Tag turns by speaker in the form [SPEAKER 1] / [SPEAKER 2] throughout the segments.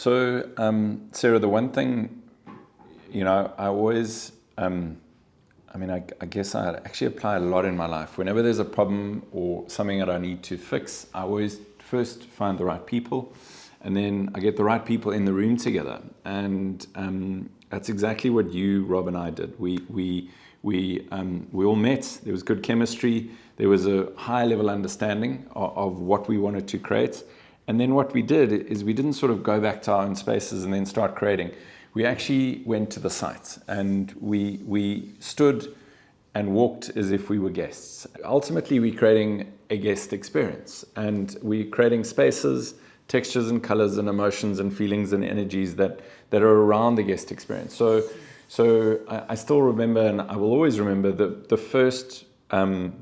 [SPEAKER 1] So, Sarah, the one thing, I always, I guess I actually apply a lot in my life. Whenever there's a problem or something that I need to fix, I always first find the right people, and then I get the right people in the room together. And that's exactly what you, Rob, and I did. We all met. There was good chemistry. There was a high level understanding of what we wanted to create. And then what we did is we didn't sort of go back to our own spaces and then start creating. We actually went to the site and we stood and walked as if we were guests. Ultimately, we're creating a guest experience, and we're creating spaces, textures and colors and emotions and feelings and energies that are around the guest experience. So I still remember, and I will always remember, the first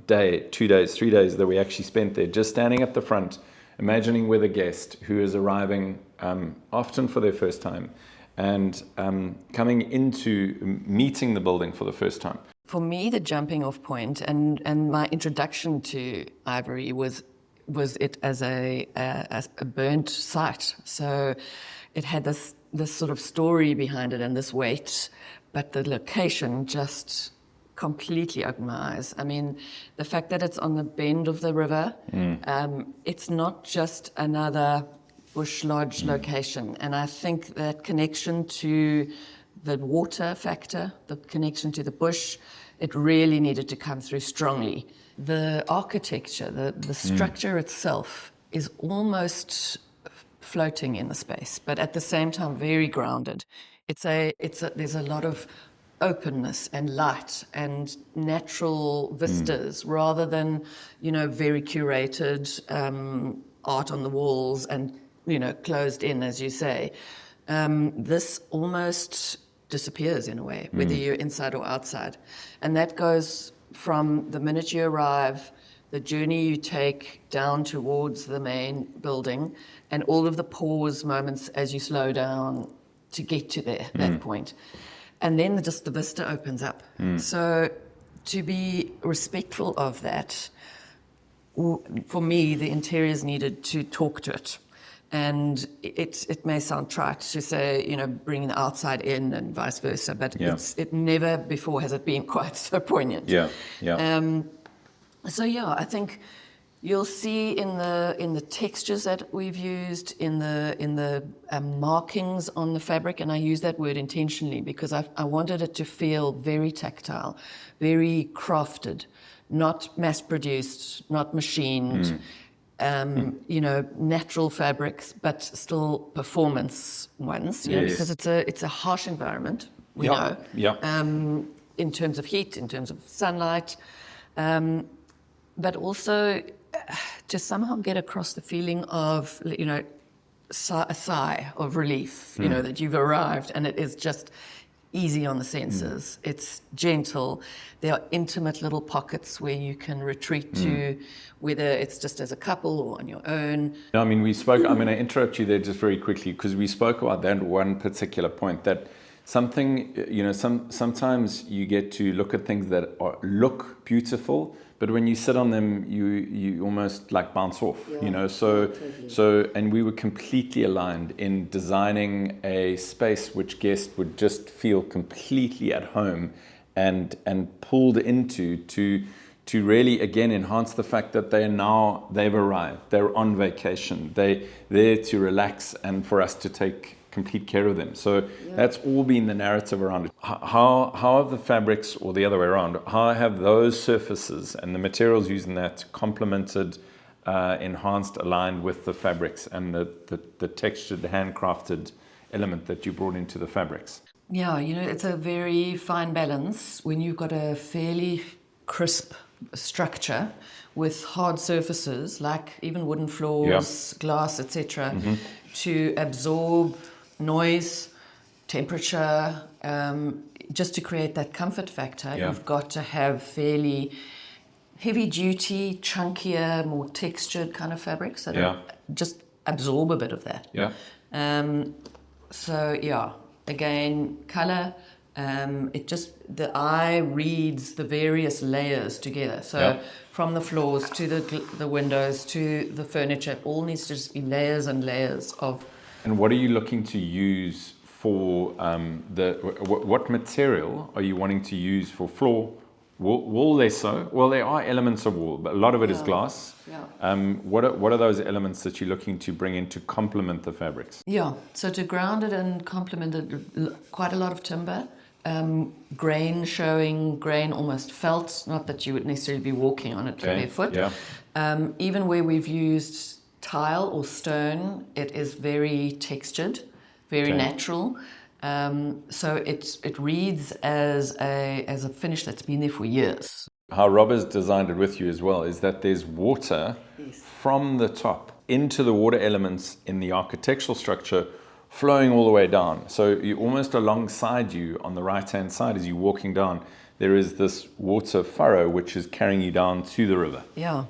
[SPEAKER 1] day, 2 days, 3 days that we actually spent there, just standing at the front, imagining we're the guest who is arriving often for their first time, and coming into meeting the building for the first time.
[SPEAKER 2] For me, the jumping off point and my introduction to Ivory was it as a burnt site. So it had this sort of story behind it and this weight, but the location just completely opened my eyes. I mean, the fact that it's on the bend of the river, it's not just another bush lodge location. And I think that connection to the water factor, the connection to the bush, it really needed to come through strongly. The architecture, the structure itself is almost floating in the space, but at the same time very grounded. There's a lot of openness and light and natural vistas rather than, very curated art on the walls and, closed in, as you say. This almost disappears in a way, whether you're inside or outside. And that goes from the minute you arrive, the journey you take down towards the main building, and all of the pause moments as you slow down to get to that point. And then just the vista opens up. So to be respectful of that, for me, the interiors needed to talk to it. And it may sound trite to say, bringing the outside in and vice versa, but it never before has it been quite so poignant.
[SPEAKER 1] Yeah.
[SPEAKER 2] I think you'll see in the textures that we've used, in the markings on the fabric, and I use that word intentionally because I wanted it to feel very tactile, very crafted, not mass-produced, not machined. Natural fabrics, but still performance ones, because it's a harsh environment, we know. In terms of heat, in terms of sunlight, but also to somehow get across the feeling of, a sigh of relief, that you've arrived, and it is just easy on the senses. It's gentle. There are intimate little pockets where you can retreat to, whether it's just as a couple or on your own.
[SPEAKER 1] I interrupt you there just very quickly because we spoke about that one particular point, that something, sometimes you get to look at things that look beautiful, but when you sit on them, you almost like bounce off, So, and we were completely aligned in designing a space which guests would just feel completely at home and pulled into to really, again, enhance the fact that they've arrived, they're on vacation, they're there to relax and for us to take complete care of them. So that's all been the narrative around it. How have the fabrics, or the other way around, how have those surfaces and the materials used in that complemented, enhanced, aligned with the fabrics and the textured, handcrafted element that you brought into the fabrics?
[SPEAKER 2] Yeah, it's a very fine balance when you've got a fairly crisp structure with hard surfaces like even wooden floors, glass, etc., to absorb noise, temperature, just to create that comfort factor. You've got to have fairly heavy duty, chunkier, more textured kind of fabrics that just absorb a bit of that. Again, color, the eye reads the various layers together. So from the floors to the windows to the furniture, it all needs to just be layers and layers of
[SPEAKER 1] And what are you looking to use for what material are you wanting to use for floor? Wool less so. Well, there are elements of wool, but a lot of it is glass.
[SPEAKER 2] Yeah.
[SPEAKER 1] What are those elements that you're looking to bring in to complement the fabrics?
[SPEAKER 2] Yeah, so to ground it and complement it, quite a lot of timber, grain showing, grain almost felt, not that you would necessarily be walking on it barefoot.
[SPEAKER 1] Yeah.
[SPEAKER 2] Even where we've used tile or stone, it is very textured, very natural. So it reads as a finish that's been there for years.
[SPEAKER 1] How Rob has designed it with you as well is that there's water from the top into the water elements in the architectural structure flowing all the way down. So you almost alongside you on the right-hand side as you're walking down, there is this water furrow which is carrying you down to the river.
[SPEAKER 2] Yeah.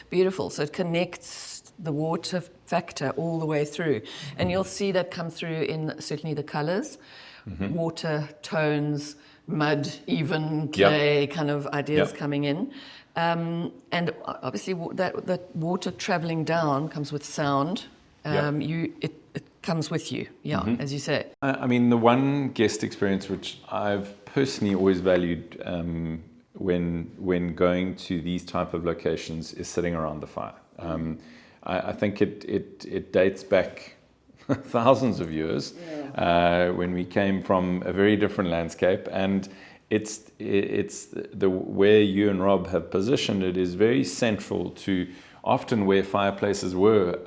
[SPEAKER 2] Beautiful. So it connects the water factor all the way through. And you'll see that come through in certainly the colors, water, tones, mud, even clay kind of ideas coming in. And obviously that water traveling down comes with sound. It comes with you, as you say.
[SPEAKER 1] I mean, the one guest experience which I've personally always valued when going to these type of locations is sitting around the fire. I think it dates back thousands of years when we came from a very different landscape, and it's the where you and Rob have positioned it is very central to often where fireplaces were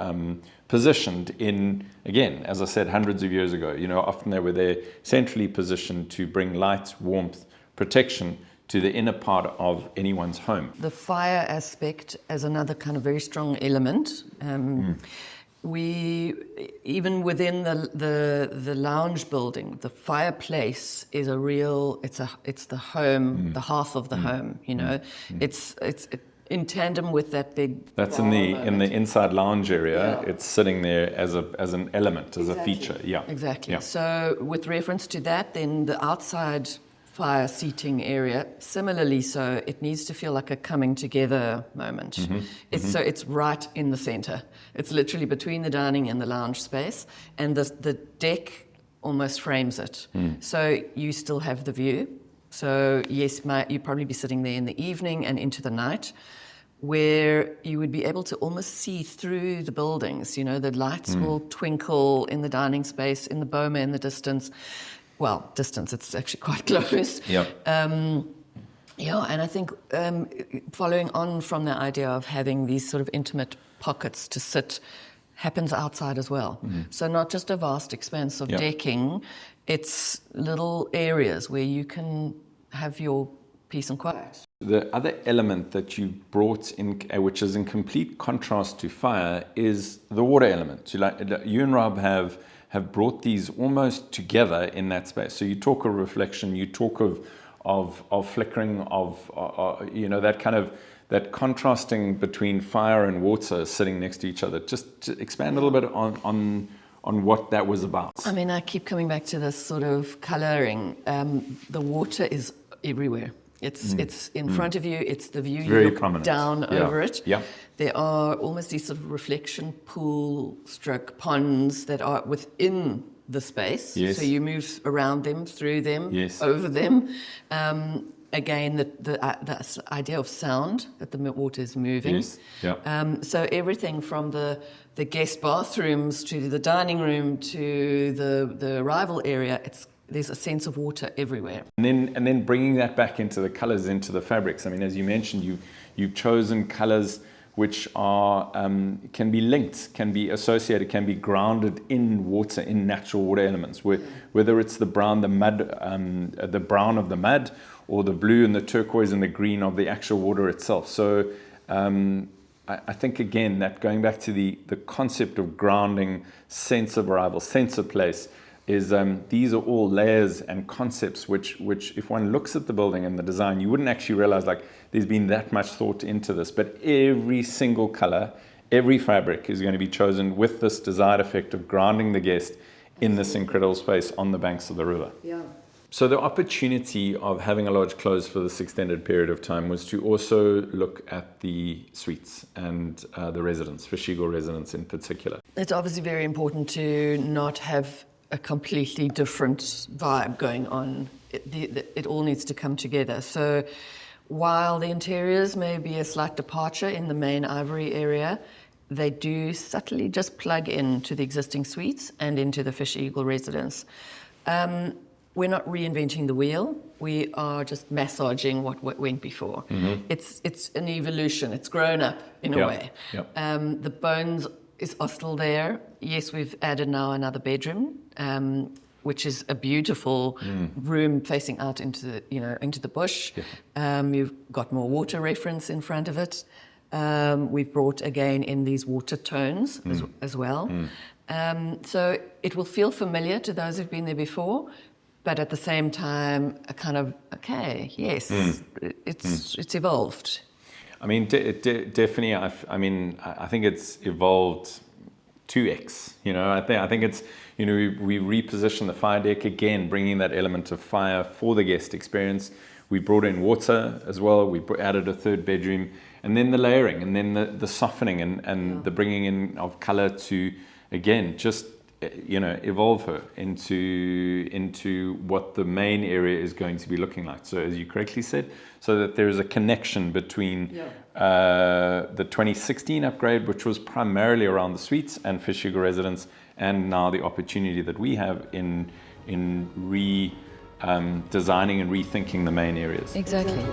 [SPEAKER 1] positioned in, again, as I said, hundreds of years ago. You know, often they were there centrally positioned to bring light, warmth, protection to the inner part of anyone's home.
[SPEAKER 2] The fire aspect as another kind of very strong element. We, even within the lounge building, the fireplace is a real, it's the home, the hearth of the home, you know. It's in tandem with that big.
[SPEAKER 1] That's in the inside lounge area. It's sitting there as an element, as a feature.
[SPEAKER 2] Exactly.
[SPEAKER 1] Yeah.
[SPEAKER 2] So with reference to that, then the outside fire seating area, similarly, so it needs to feel like a coming together moment. So it's right in the center. It's literally between the dining and the lounge space, and the deck almost frames it. So you still have the view. So yes, you'd probably be sitting there in the evening and into the night, where you would be able to almost see through the buildings. You know, the lights will twinkle in the dining space, in the boma in the distance. Well, distance, it's actually quite close. And I think following on from the idea of having these sort of intimate pockets to sit happens outside as well. So not just a vast expanse of decking, it's little areas where you can have your peace and quiet.
[SPEAKER 1] The other element that you brought in, which is in complete contrast to fire, is the water element. You and Rob have brought these almost together in that space. So you talk of reflection, you talk of flickering, of you know, that kind of that contrasting between fire and water sitting next to each other. Just to expand a little bit on what that was about.
[SPEAKER 2] I mean, I keep coming back to this sort of colouring. The water is everywhere. It's in front of you. It's the view.
[SPEAKER 1] Very
[SPEAKER 2] you look
[SPEAKER 1] prominent.
[SPEAKER 2] down over it.
[SPEAKER 1] Yeah.
[SPEAKER 2] There are almost these sort of reflection pool stroke ponds that are within the space.
[SPEAKER 1] Yes.
[SPEAKER 2] So you move around them, through them,
[SPEAKER 1] Yes.
[SPEAKER 2] over them. Again, the idea of sound, that the water is moving.
[SPEAKER 1] Yes. Yeah.
[SPEAKER 2] So everything from the guest bathrooms to the dining room to the arrival area, there's a sense of water everywhere. And
[SPEAKER 1] then bringing that back into the colours, into the fabrics. I mean, as you mentioned, you've chosen colours which are can be linked, can be associated, can be grounded in water, in natural water elements. Whether it's the brown, the mud, the brown of the mud, or the blue and the turquoise and the green of the actual water itself. So I think, again, that going back to the concept of grounding, sense of arrival, sense of place, is these are all layers and concepts which if one looks at the building and the design, you wouldn't actually realize like there's been that much thought into this. But every single color, every fabric is going to be chosen with this desired effect of grounding the guest in this incredible space on the banks of the river.
[SPEAKER 2] Yeah.
[SPEAKER 1] So the opportunity of having a lodge closed for this extended period of time was to also look at the suites and the residents, Fish Eagle residents in particular.
[SPEAKER 2] It's obviously very important to not have a completely different vibe going on. It all needs to come together. So while the interiors may be a slight departure in the main Ivory area, they do subtly just plug into the existing suites and into the Fish Eagle residence. We're not reinventing the wheel. We are just massaging what went before. Mm-hmm. It's an evolution. It's grown up in a way.
[SPEAKER 1] Yep.
[SPEAKER 2] The bones are still there. Yes, we've added now another bedroom, which is a beautiful room facing out into the bush. Yeah. You've got more water reference in front of it. We've brought again in these water tones as well. So it will feel familiar to those who've been there before, but at the same time, a kind of, okay, yes, it's evolved.
[SPEAKER 1] I mean, definitely. I think it's evolved 2x. I think it's. We repositioned the fire deck again, bringing that element of fire for the guest experience. We brought in water as well. We added a third bedroom, and then the layering, and then the softening, and the bringing in of color to, again, just evolve her into what the main area is going to be looking like. So as you correctly said, so that there is a connection between the 2016 upgrade, which was primarily around the suites and Fish Eagle residents, and now the opportunity that we have in designing and rethinking the main areas.
[SPEAKER 2] Exactly.